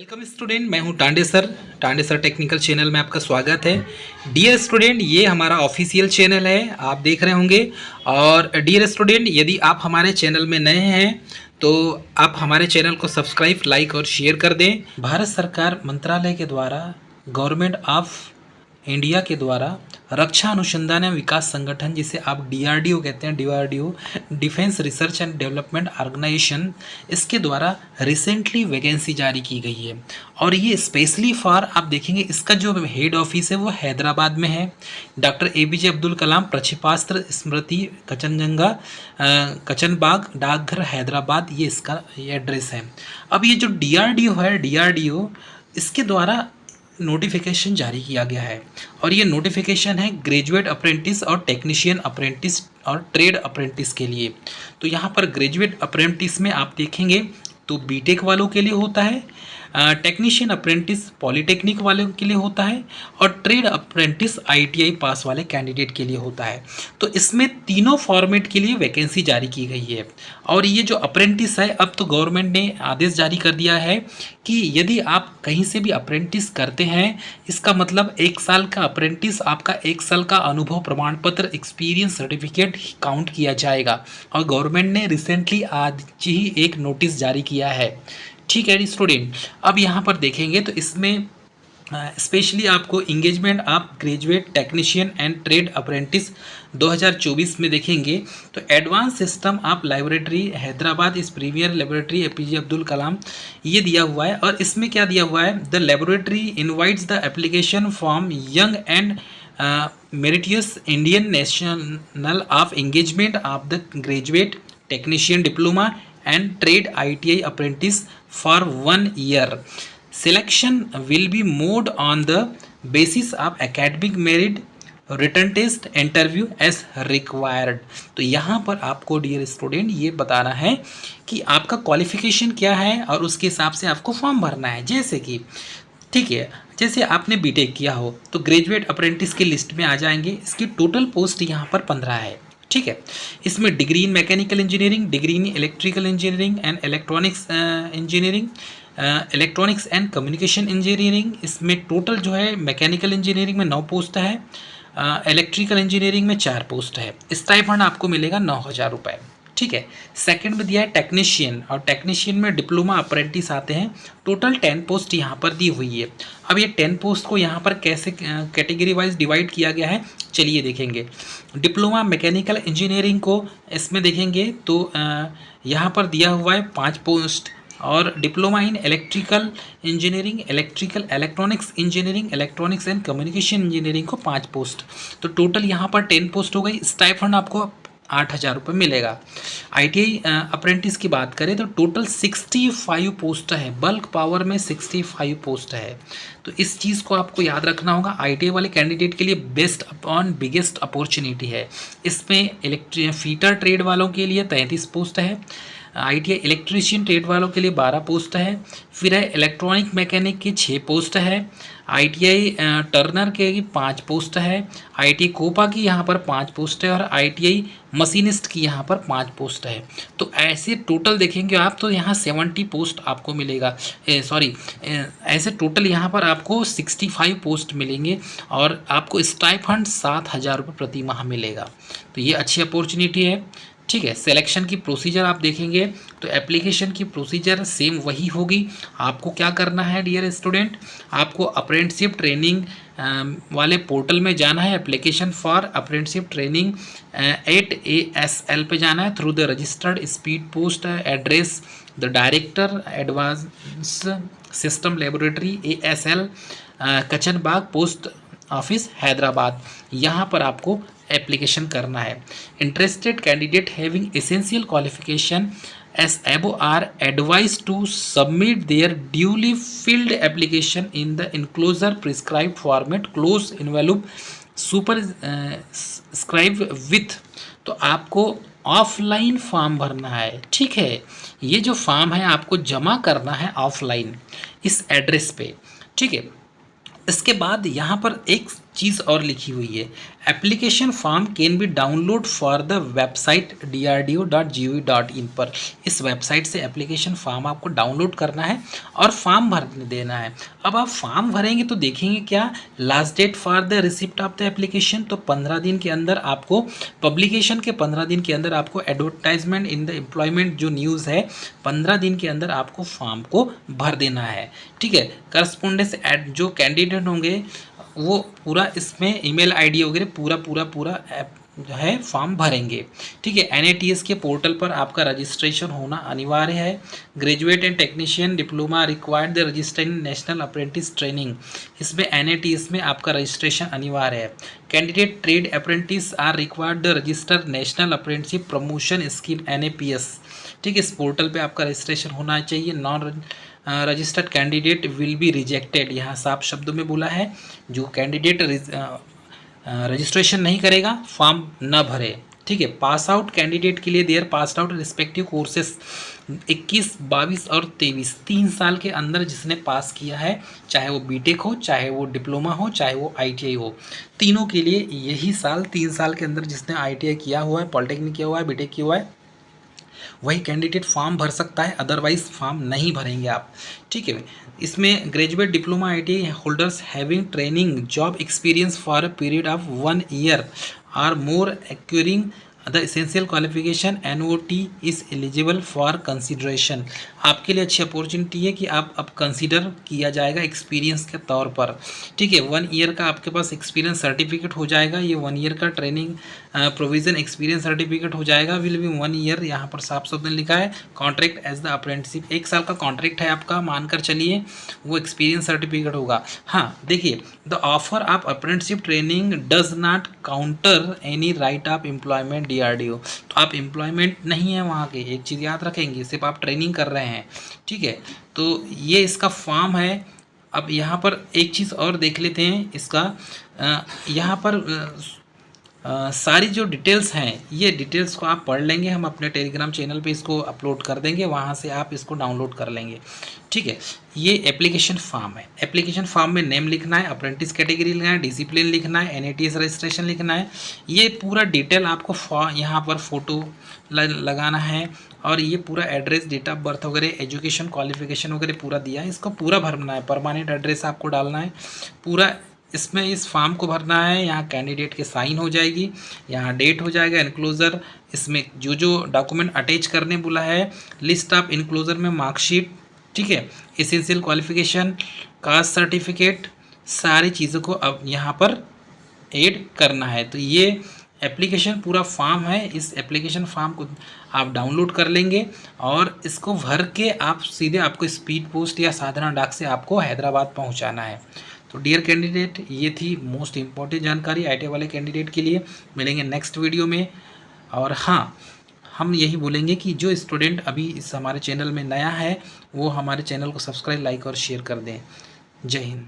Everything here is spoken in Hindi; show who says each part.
Speaker 1: वेलकम स्टूडेंट, मैं हूं टांडे सर टेक्निकल चैनल में आपका स्वागत है। डियर स्टूडेंट, ये हमारा ऑफिशियल चैनल है, आप देख रहे होंगे। और डियर स्टूडेंट, यदि आप हमारे चैनल में नए हैं तो आप हमारे चैनल को सब्सक्राइब, लाइक और शेयर कर दें। भारत सरकार मंत्रालय के द्वारा, गवर्नमेंट ऑफ इंडिया के द्वारा रक्षा अनुसंधान एवं विकास संगठन, जिसे आप डीआरडीओ कहते हैं, DRDO defence research and development organisation, इसके द्वारा रिसेंटली वैकेंसी जारी की गई है। और ये स्पेशली फॉर, आप देखेंगे इसका जो हेड ऑफिस है वो हैदराबाद में है। डॉक्टर एपीजे अब्दुल कलाम प्रक्षेपास्त्र स्मृति कचनजंगा कचनबाग डाकघर हैदराबाद, ये इसका एड्रेस है। अब ये जो डीआरडीओ है, डीआरडीओ इसके द्वारा नोटिफिकेशन जारी किया गया है। और ये नोटिफिकेशन है ग्रेजुएट अप्रेंटिस और टेक्नीशियन अप्रेंटिस और ट्रेड अप्रेंटिस के लिए। तो यहाँ पर ग्रेजुएट अप्रेंटिस में आप देखेंगे तो बीटेक वालों के लिए होता है, टेक्नीशियन अप्रेंटिस पॉलीटेक्निक वालों के लिए होता है, और ट्रेड अप्रेंटिस आईटीआई पास वाले कैंडिडेट के लिए होता है। तो इसमें तीनों फॉर्मेट के लिए वैकेंसी जारी की गई है। और ये जो अप्रेंटिस है, अब तो गवर्नमेंट ने आदेश जारी कर दिया है कि यदि आप कहीं से भी अप्रेंटिस करते हैं, इसका मतलब 1 साल का अप्रेंटिस आपका 1 साल का अनुभव प्रमाण पत्र, एक्सपीरियंस सर्टिफिकेट काउंट किया जाएगा। और गवर्नमेंट ने रिसेंटली आज ही एक नोटिस जारी किया है। ठीक है स्टूडेंट, अब यहाँ पर देखेंगे तो इसमें स्पेशली आपको इंगेजमेंट आप graduate technician and trade apprentice 2024 में देखेंगे तो एडवांस सिस्टम आप लाइब्रेटरी हैदराबाद इस premiere laboratory APJ Abdul Kalam, ये दिया हुआ है। और इसमें क्या दिया हुआ है, the laboratory invites the application form young and meritorious Indian national of engagement of the graduate technician diploma and trade ITI apprentice for 1 year. Selection will be made on the basis of academic merit, written test, interview as required. तो यहाँ पर आपको डियर स्टूडेंट ये बताना है कि आपका क्वालिफिकेशन क्या है और उसके हिसाब से आपको फॉर्म भरना है। जैसे कि ठीक है, जैसे आपने बीटेक किया हो तो ग्रेजुएट अप्रेंटिस की लिस्ट में आ जाएंगे। इसकी टोटल पोस्ट यहाँ पर 15 है। ठीक है, इसमें degree in mechanical engineering, degree in electrical engineering and electronics engineering, electronics and communication engineering, इसमें टोटल जो है मैकेनिकल इंजीनियरिंग में 9 पोस्ट है, इलेक्ट्रिकल इंजीनियरिंग में 4 पोस्ट है। स्टाइपेंड आपको मिलेगा 9,000 रुपये। ठीक है, सेकंड में दिया है टेक्नीशियन, और टेक्नीशियन में डिप्लोमा अप्रेंटिस आते हैं। टोटल 10 पोस्ट यहाँ पर दी हुई है। अब ये 10 पोस्ट को यहाँ पर कैसे कैटेगरी वाइज डिवाइड किया गया है, चलिए देखेंगे। डिप्लोमा मैकेनिकल इंजीनियरिंग को इसमें देखेंगे तो यहाँ पर दिया हुआ है 5 पोस्ट, और diploma in electrical engineering, electrical electronics engineering, electronics and communication engineering को 5 पोस्ट। तो टोटल यहाँ पर 10 पोस्ट हो गई। स्टाइपेंड आपको 8,000 रुपये मिलेगा। आईटीआई अप्रेंटिस की बात करें तो टोटल 65 पोस्ट है, बल्क पावर में 65 पोस्ट है। तो इस चीज़ को आपको याद रखना होगा। आईटीआई वाले कैंडिडेट के लिए बेस्ट अपॉन बिगेस्ट अपॉर्चुनिटी है। इसमें फीटर ट्रेड वालों के लिए 33 पोस्ट है, आईटीआई इलेक्ट्रीशियन ट्रेड वालों के लिए 12 पोस्ट है, फिर है इलेक्ट्रॉनिक मैकेनिक की 6 पोस्ट है, आईटीआई टर्नर के 5 पोस्ट है, आईटीआई कोपा की यहाँ पर 5 पोस्ट है, और आईटीआई मशीनिस्ट की यहाँ पर 5 पोस्ट है। तो ऐसे टोटल देखेंगे आप तो यहाँ 70 पोस्ट आपको मिलेगा, ऐसे टोटल यहाँ पर आपको 65 पोस्ट मिलेंगे, और आपको स्टाइपेंड 7,000 रुपये प्रति माह मिलेगा। तो ये अच्छी अपॉर्चुनिटी है। ठीक है, सिलेक्शन की प्रोसीजर आप देखेंगे तो एप्लीकेशन की प्रोसीजर सेम वही होगी। आपको क्या करना है डियर स्टूडेंट, आपको अप्रेंटिसशिप ट्रेनिंग वाले पोर्टल में जाना है, application for apprenticeship training at ASL पे जाना है, through the registered speed post address the director advance system laboratory ASL Kanchanbagh post office Hyderabad, यहाँ पर आपको एप्लीकेशन करना है। Interested candidate having essential qualification as above are advised to submit their duly filled application in the enclosure prescribed format, close envelope superscribed with। तो आपको ऑफलाइन फॉर्म भरना है। ठीक है, ये जो फॉर्म है आपको जमा करना है ऑफलाइन इस एड्रेस पे। ठीक है, इसके बाद यहाँ पर एक चीज़ और लिखी हुई है, application form can be download for the website drdo.gov.in पर। इस वेबसाइट से एप्लीकेशन फॉर्म आपको डाउनलोड करना है और फॉर्म भर देना है। अब आप फॉर्म भरेंगे तो देखेंगे क्या, last date for the receipt of the application, तो 15 दिन के अंदर आपको, पब्लिकेशन के 15 दिन के अंदर आपको, एडवर्टाइजमेंट इन द एम्प्लॉयमेंट जो न्यूज़ है 15 दिन के अंदर आपको फॉर्म को भर देना है। ठीक है, करस्पोंडेंस जो कैंडिडेट होंगे वो पूरा इसमें ईमेल आईडी वगैरह पूरा जो है फॉर्म भरेंगे। ठीक है, NATS के पोर्टल पर आपका रजिस्ट्रेशन होना अनिवार्य है। Graduate and technician diploma required the register in national apprentice training, इसमें NATS में आपका रजिस्ट्रेशन अनिवार्य है। Candidate trade apprentice are required the register national apprenticeship promotion scheme NAPS। ठीक है, इस पोर्टल पे आपका रजिस्ट्रेशन होना चाहिए। Non registered candidate will be rejected, यहाँ साफ शब्दों में बोला है, जो कैंडिडेट रजिस्ट्रेशन नहीं करेगा फॉर्म न भरे। ठीक है, पास आउट कैंडिडेट के लिए their pass out respective courses 21, 22 और 23, 3 साल के अंदर जिसने पास किया है, चाहे वो बीटेक हो, चाहे वो डिप्लोमा हो, चाहे वो ITI हो, तीनों के लिए यही साल, 3 साल के अंदर जिसने ITI किया हुआ है, पॉलिटेक्निक किया हुआ है, बीटेक किया हुआ है, वही कैंडिडेट फॉर्म भर सकता है, अदरवाइज फॉर्म नहीं भरेंगे आप। ठीक है, इसमें graduate diploma ITI holders having training job experience for a period of 1 year or more acquiring the essential qualification NOT is eligible for consideration. आपके लिए अच्छी अपॉर्चुनिटी है कि आप अब कंसीडर किया जाएगा एक्सपीरियंस के तौर पर। ठीक है, 1 ईयर का आपके पास एक्सपीरियंस सर्टिफिकेट हो जाएगा, ये 1 ईयर का ट्रेनिंग प्रोविज़न एक्सपीरियंस सर्टिफिकेट हो जाएगा, विल बी 1 ईयर, यहाँ पर साफ शब्द में लिखा है। कॉन्ट्रैक्ट एज द अप्रेंटिसशिप, 1 साल का कॉन्ट्रैक्ट है आपका, मानकर चलिए, वो एक्सपीरियंस सर्टिफिकेट होगा। हाँ देखिए, the offer of apprenticeship training does not counter any right of employment DRDO, तो आप एम्प्लॉयमेंट नहीं है वहाँ के, एक चीज़ याद रखेंगे, सिर्फ आप ट्रेनिंग कर रहे हैं। ठीक है, तो ये इसका फॉर्म है। अब यहाँ पर एक चीज़ और देख लेते हैं इसका, यहाँ पर सारी जो डिटेल्स हैं, ये डिटेल्स को आप पढ़ लेंगे, हम अपने टेलीग्राम चैनल पे इसको अपलोड कर देंगे, वहाँ से आप इसको डाउनलोड कर लेंगे। ठीक है, ये एप्लीकेशन फॉर्म है। एप्लीकेशन फॉर्म में नेम लिखना है, अप्रेंटिस कैटेगरी लिखना है, डिसिप्लिन लिखना है, NATS रजिस्ट्रेशन लिखना है, ये पूरा डिटेल आपको यहाँ पर फ़ोटो लगाना है, और ये पूरा एड्रेस, डेट ऑफ बर्थ वगैरह, एजुकेशन क्वालिफिकेशन वगैरह पूरा दिया है, इसको पूरा भरना है। परमानेंट एड्रेस आपको डालना है पूरा, इसमें इस फॉर्म को भरना है। यहाँ कैंडिडेट के साइन हो जाएगी, यहाँ डेट हो जाएगा, इनक्लोजर, इसमें जो जो डॉक्यूमेंट अटैच करने बोला है, लिस्ट ऑफ इनक्लोजर में मार्कशीट, ठीक है, एसेंशियल क्वालिफिकेशन, कास्ट सर्टिफिकेट, सारी चीज़ों को अब यहाँ पर ऐड करना है। तो ये एप्लीकेशन पूरा फॉर्म है, इस एप्लीकेशन फॉर्म को आप डाउनलोड कर लेंगे और इसको भर के आप सीधे, आपको स्पीड पोस्ट या साधारण डाक से आपको हैदराबाद पहुंचाना है। तो डियर कैंडिडेट, ये थी मोस्ट इम्पॉर्टेंट जानकारी ITI वाले कैंडिडेट के लिए। मिलेंगे नेक्स्ट वीडियो में। और हाँ, हम यही बोलेंगे कि जो स्टूडेंट अभी इस हमारे चैनल में नया है, वो हमारे चैनल को सब्सक्राइब, लाइक और शेयर कर दें। जय हिंद।